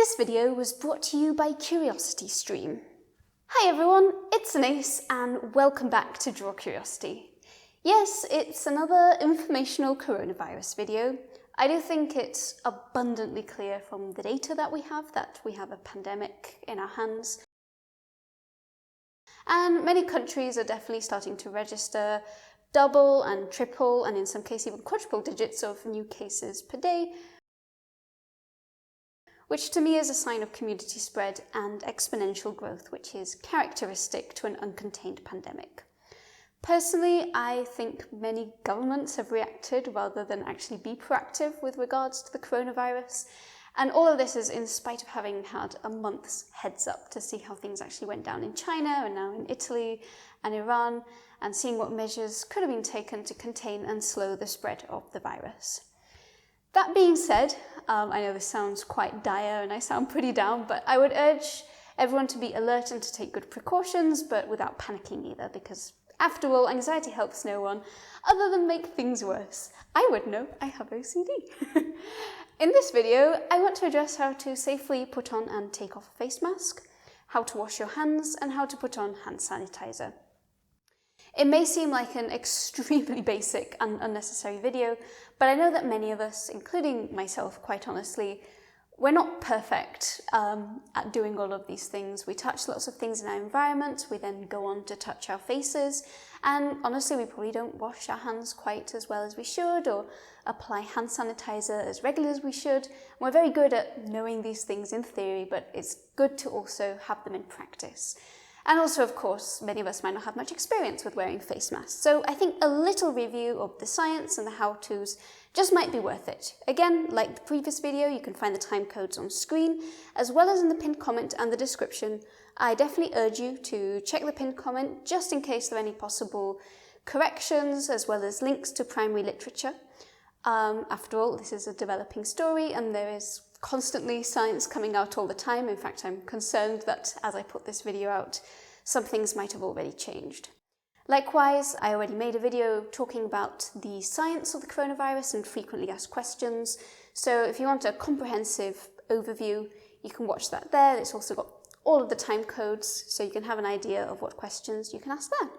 This video was brought to you by CuriosityStream. Hi everyone, it's Inés and welcome back to Draw Curiosity. Yes, it's another informational coronavirus video. I do think it's abundantly clear from the data that we have a pandemic in our hands. And many countries are definitely starting to register double and triple and in some cases even quadruple digits of new cases per day, which to me is a sign of community spread and exponential growth, which is characteristic to an uncontained pandemic. Personally, I think many governments have reacted rather than actually be proactive with regards to the coronavirus. And all of this is in spite of having had a month's heads up to see how things actually went down in China and now in Italy and Iran, and seeing what measures could have been taken to contain and slow the spread of the virus. That being said, I know this sounds quite dire and I sound pretty down, but I would urge everyone to be alert and to take good precautions, but without panicking either, because after all, anxiety helps no one other than make things worse. I would know, I have OCD. In this video, I want to address how to safely put on and take off a face mask, how to wash your hands, and how to put on hand sanitizer. It may seem like an extremely basic and unnecessary video, but I know that many of us, including myself quite honestly, we're not perfect at doing all of these things. We touch lots of things in our environment, we then go on to touch our faces, and honestly we probably don't wash our hands quite as well as we should or apply hand sanitizer as regularly as we should. We're very good at knowing these things in theory, but it's good to also have them in practice. And also, of course, many of us might not have much experience with wearing face masks. So I think a little review of the science and the how-tos just might be worth it. Again, like the previous video, you can find the time codes on screen, as well as in the pinned comment and the description. I definitely urge you to check the pinned comment just in case there are any possible corrections, as well as links to primary literature. After all, this is a developing story and there is constantly science coming out all the time. In fact, I'm concerned that as I put this video out, some things might have already changed. Likewise, I already made a video talking about the science of the coronavirus and frequently asked questions. So if you want a comprehensive overview, you can watch that there. It's also got all of the time codes, so you can have an idea of what questions you can ask there.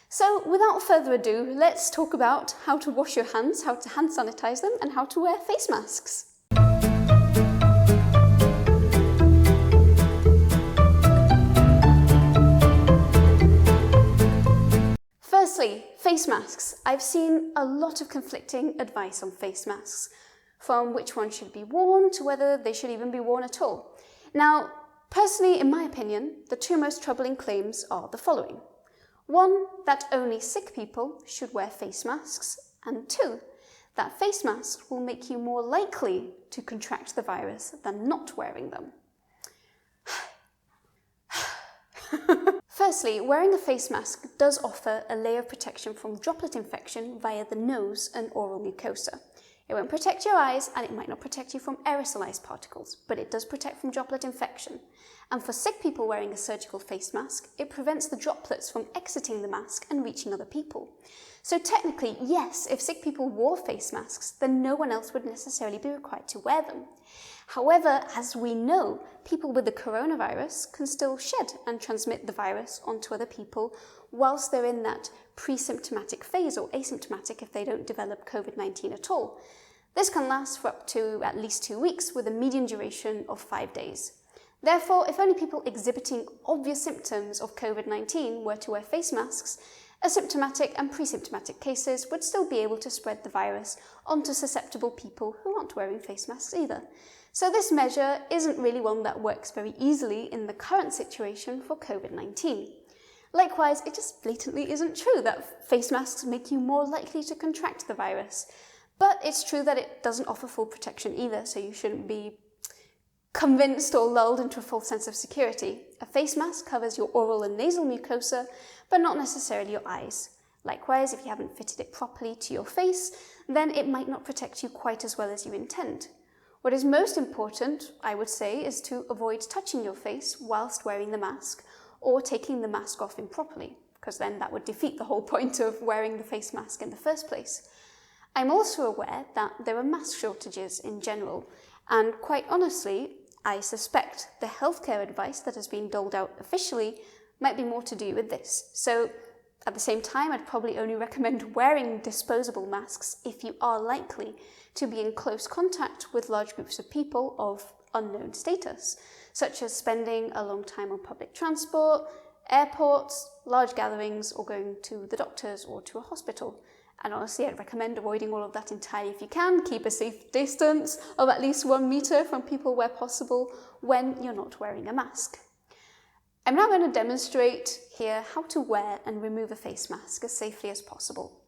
So without further ado, let's talk about how to wash your hands, how to hand sanitize them, and how to wear face masks. Firstly, face masks. I've seen a lot of conflicting advice on face masks, from which one should be worn to whether they should even be worn at all. Now, personally, in my opinion, the two most troubling claims are the following. One, that only sick people should wear face masks, and two, that face masks will make you more likely to contract the virus than not wearing them. Firstly, wearing a face mask does offer a layer of protection from droplet infection via the nose and oral mucosa. It won't protect your eyes and it might not protect you from aerosolized particles, but it does protect from droplet infection. And for sick people wearing a surgical face mask, it prevents the droplets from exiting the mask and reaching other people. So technically, yes, if sick people wore face masks, then no one else would necessarily be required to wear them. However, as we know, people with the coronavirus can still shed and transmit the virus onto other people whilst they're in that pre-symptomatic phase, or asymptomatic if they don't develop COVID-19 at all. This can last for up to at least 2 weeks with a median duration of 5 days. Therefore, if only people exhibiting obvious symptoms of COVID-19 were to wear face masks, asymptomatic and pre-symptomatic cases would still be able to spread the virus onto susceptible people who aren't wearing face masks either. So this measure isn't really one that works very easily in the current situation for COVID-19. Likewise, it just blatantly isn't true that face masks make you more likely to contract the virus. But it's true that it doesn't offer full protection either, so you shouldn't be convinced or lulled into a false sense of security. A face mask covers your oral and nasal mucosa, but not necessarily your eyes. Likewise, if you haven't fitted it properly to your face, then it might not protect you quite as well as you intend. What is most important, I would say, is to avoid touching your face whilst wearing the mask or taking the mask off improperly, because then that would defeat the whole point of wearing the face mask in the first place. I'm also aware that there are mask shortages in general, and quite honestly, I suspect the healthcare advice that has been doled out officially might be more to do with this. So at the same time, I'd probably only recommend wearing disposable masks if you are likely to be in close contact with large groups of people of unknown status, such as spending a long time on public transport, airports, large gatherings, or going to the doctors or to a hospital. And honestly, I'd recommend avoiding all of that entirely if you can. Keep a safe distance of at least 1 meter from people where possible when you're not wearing a mask. I'm now going to demonstrate here how to wear and remove a face mask as safely as possible.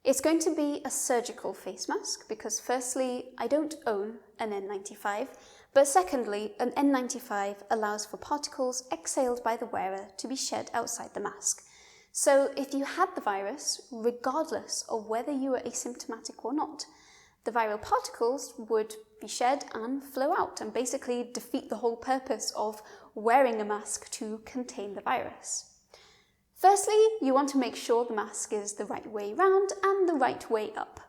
It's going to be a surgical face mask because firstly, I don't own an N95, but secondly, an N95 allows for particles exhaled by the wearer to be shed outside the mask. So if you had the virus, regardless of whether you were asymptomatic or not, the viral particles would be shed and flow out and basically defeat the whole purpose of wearing a mask to contain the virus. Firstly, you want to make sure the mask is the right way round and the right way up.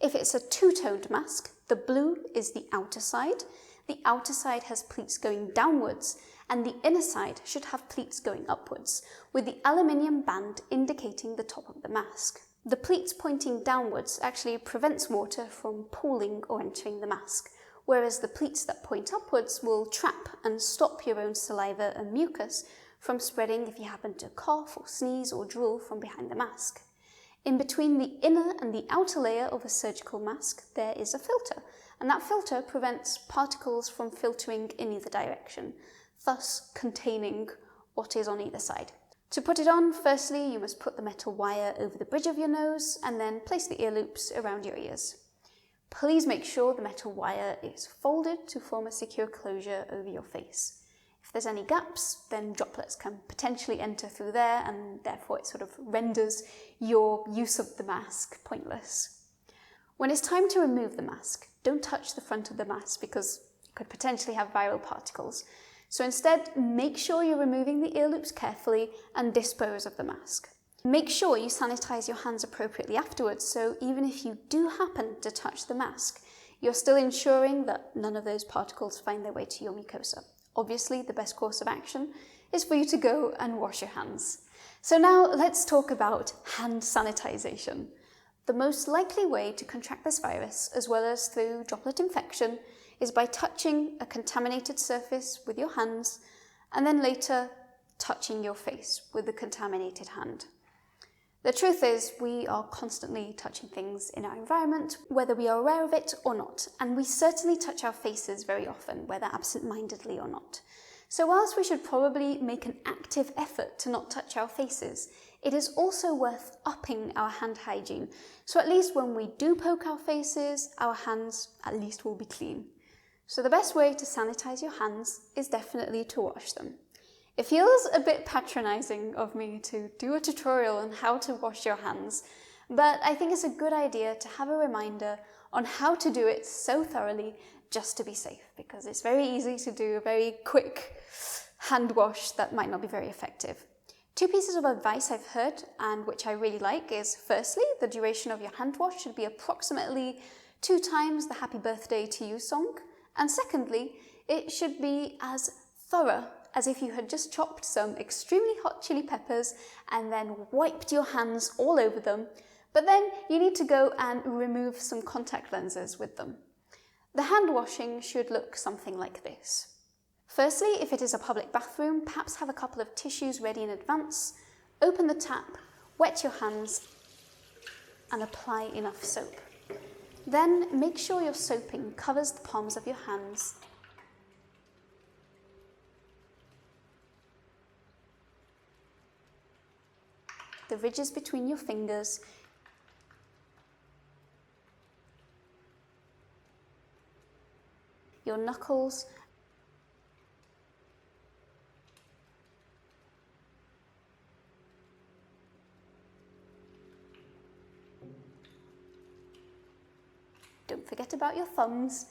If it's a two-toned mask, the blue is the outer side has pleats going downwards, and the inner side should have pleats going upwards, with the aluminium band indicating the top of the mask. The pleats pointing downwards actually prevents water from pooling or entering the mask, whereas the pleats that point upwards will trap and stop your own saliva and mucus from spreading if you happen to cough or sneeze or drool from behind the mask. In between the inner and the outer layer of a surgical mask, there is a filter, and that filter prevents particles from filtering in either direction, thus containing what is on either side. To put it on, firstly, you must put the metal wire over the bridge of your nose and then place the ear loops around your ears. Please make sure the metal wire is folded to form a secure closure over your face. If there's any gaps, then droplets can potentially enter through there, and therefore it sort of renders your use of the mask pointless. When it's time to remove the mask, don't touch the front of the mask because it could potentially have viral particles. So instead, make sure you're removing the ear loops carefully and dispose of the mask. Make sure you sanitize your hands appropriately afterwards, so even if you do happen to touch the mask, you're still ensuring that none of those particles find their way to your mucosa. Obviously, the best course of action is for you to go and wash your hands. So now let's talk about hand sanitization. The most likely way to contract this virus, as well as through droplet infection, is by touching a contaminated surface with your hands and then later touching your face with the contaminated hand. The truth is, we are constantly touching things in our environment, whether we are aware of it or not, and we certainly touch our faces very often, whether absent-mindedly or not. So whilst we should probably make an active effort to not touch our faces, it is also worth upping our hand hygiene, so at least when we do poke our faces, our hands at least will be clean. So the best way to sanitize your hands is definitely to wash them. It feels a bit patronizing of me to do a tutorial on how to wash your hands, but I think it's a good idea to have a reminder on how to do it so thoroughly just to be safe, because it's very easy to do a very quick hand wash that might not be very effective. 2 pieces of advice I've heard and which I really like is, firstly, the duration of your hand wash should be approximately 2 times the Happy Birthday to You song, and secondly, it should be as thorough as if you had just chopped some extremely hot chili peppers and then wiped your hands all over them, but then you need to go and remove some contact lenses with them. The hand washing should look something like this. Firstly, if it is a public bathroom, perhaps have a couple of tissues ready in advance, open the tap, wet your hands, and apply enough soap. Then make sure your soaping covers the palms of your hands. The ridges between your fingers, your knuckles, don't forget about your thumbs,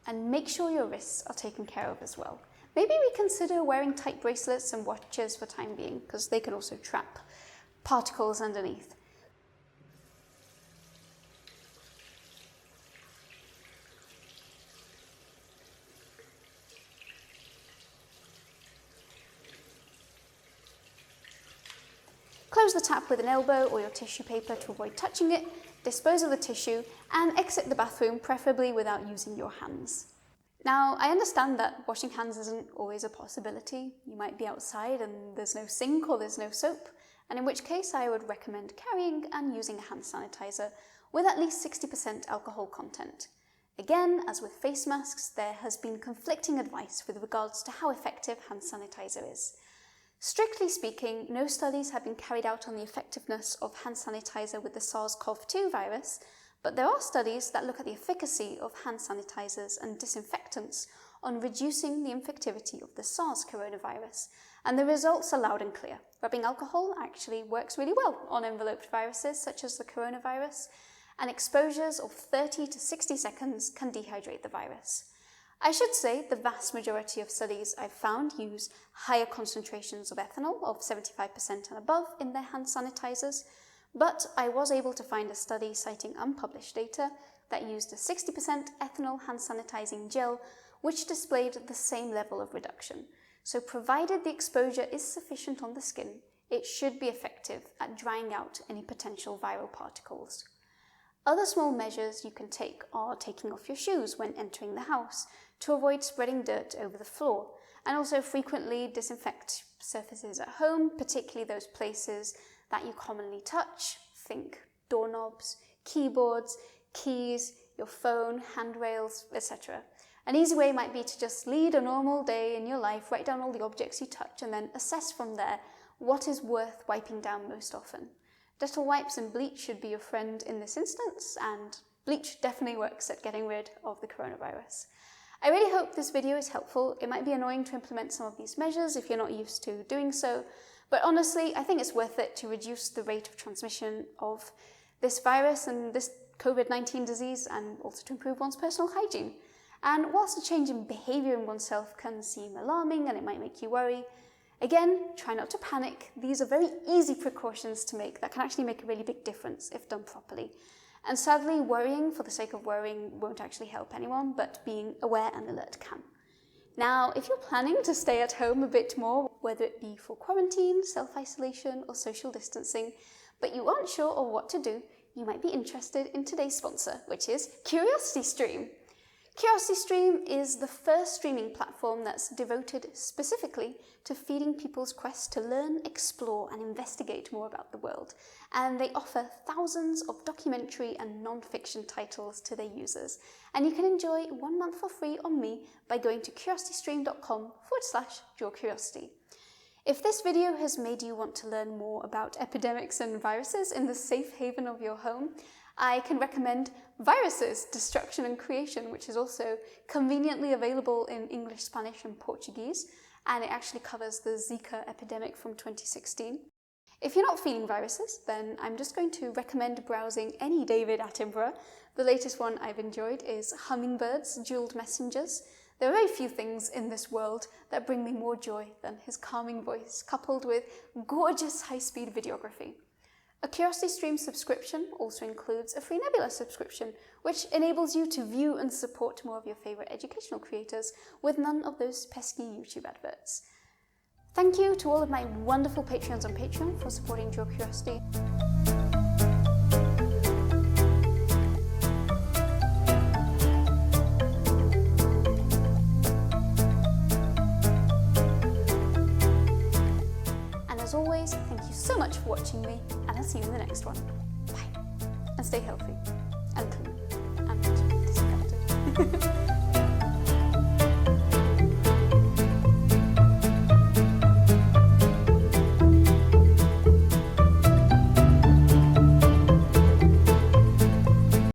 and make sure your wrists are taken care of as well. Maybe reconsider wearing tight bracelets and watches for time being, because they can also trap particles underneath. the tap with an elbow or your tissue paper to avoid touching it, dispose of the tissue, and exit the bathroom, preferably without using your hands. Now, I understand that washing hands isn't always a possibility. You might be outside and there's no sink or there's no soap, and in which case I would recommend carrying and using a hand sanitizer with at least 60% alcohol content. Again, as with face masks, there has been conflicting advice with regards to how effective hand sanitizer is. Strictly speaking, no studies have been carried out on the effectiveness of hand sanitizer with the SARS-CoV-2 virus, but there are studies that look at the efficacy of hand sanitizers and disinfectants on reducing the infectivity of the SARS coronavirus, and the results are loud and clear. Rubbing alcohol actually works really well on enveloped viruses such as the coronavirus, and exposures of 30 to 60 seconds can dehydrate the virus. I should say the vast majority of studies I've found use higher concentrations of ethanol, of 75% and above, in their hand sanitizers, but I was able to find a study citing unpublished data that used a 60% ethanol hand sanitizing gel, which displayed the same level of reduction. So provided the exposure is sufficient on the skin, it should be effective at drying out any potential viral particles. Other small measures you can take are taking off your shoes when entering the house to avoid spreading dirt over the floor, and also frequently disinfect surfaces at home, particularly those places that you commonly touch. Think doorknobs, keyboards, keys, your phone, handrails, etc. An easy way might be to just lead a normal day in your life, write down all the objects you touch, and then assess from there what is worth wiping down most often. Dettol wipes and bleach should be your friend in this instance, and bleach definitely works at getting rid of the coronavirus. I really hope this video is helpful. It might be annoying to implement some of these measures if you're not used to doing so, but honestly, I think it's worth it to reduce the rate of transmission of this virus and this COVID-19 disease, and also to improve one's personal hygiene. And whilst a change in behaviour in oneself can seem alarming and it might make you worry, again, try not to panic. These are very easy precautions to make that can actually make a really big difference if done properly. And sadly, worrying for the sake of worrying won't actually help anyone, but being aware and alert can. Now, if you're planning to stay at home a bit more, whether it be for quarantine, self-isolation or social distancing, but you aren't sure of what to do, you might be interested in today's sponsor, which is CuriosityStream. CuriosityStream is the first streaming platform that's devoted specifically to feeding people's quest to learn, explore, and investigate more about the world. And they offer thousands of documentary and non-fiction titles to their users. And you can enjoy 1 month for free on me by going to curiositystream.com/drawcuriosity. If this video has made you want to learn more about epidemics and viruses in the safe haven of your home, I can recommend Viruses, Destruction and Creation, which is also conveniently available in English, Spanish and Portuguese, and it actually covers the Zika epidemic from 2016. If you're not feeling viruses, then I'm just going to recommend browsing any David Attenborough. The latest one I've enjoyed is Hummingbirds, Jeweled Messengers. There are very few things in this world that bring me more joy than his calming voice, coupled with gorgeous high-speed videography. A CuriosityStream subscription also includes a free Nebula subscription, which enables you to view and support more of your favourite educational creators with none of those pesky YouTube adverts. Thank you to all of my wonderful Patreons on Patreon for supporting Draw Curiosity. As always, thank you so much for watching me, and I'll see you in the next one. Bye. And stay healthy, and clean, and disinfected.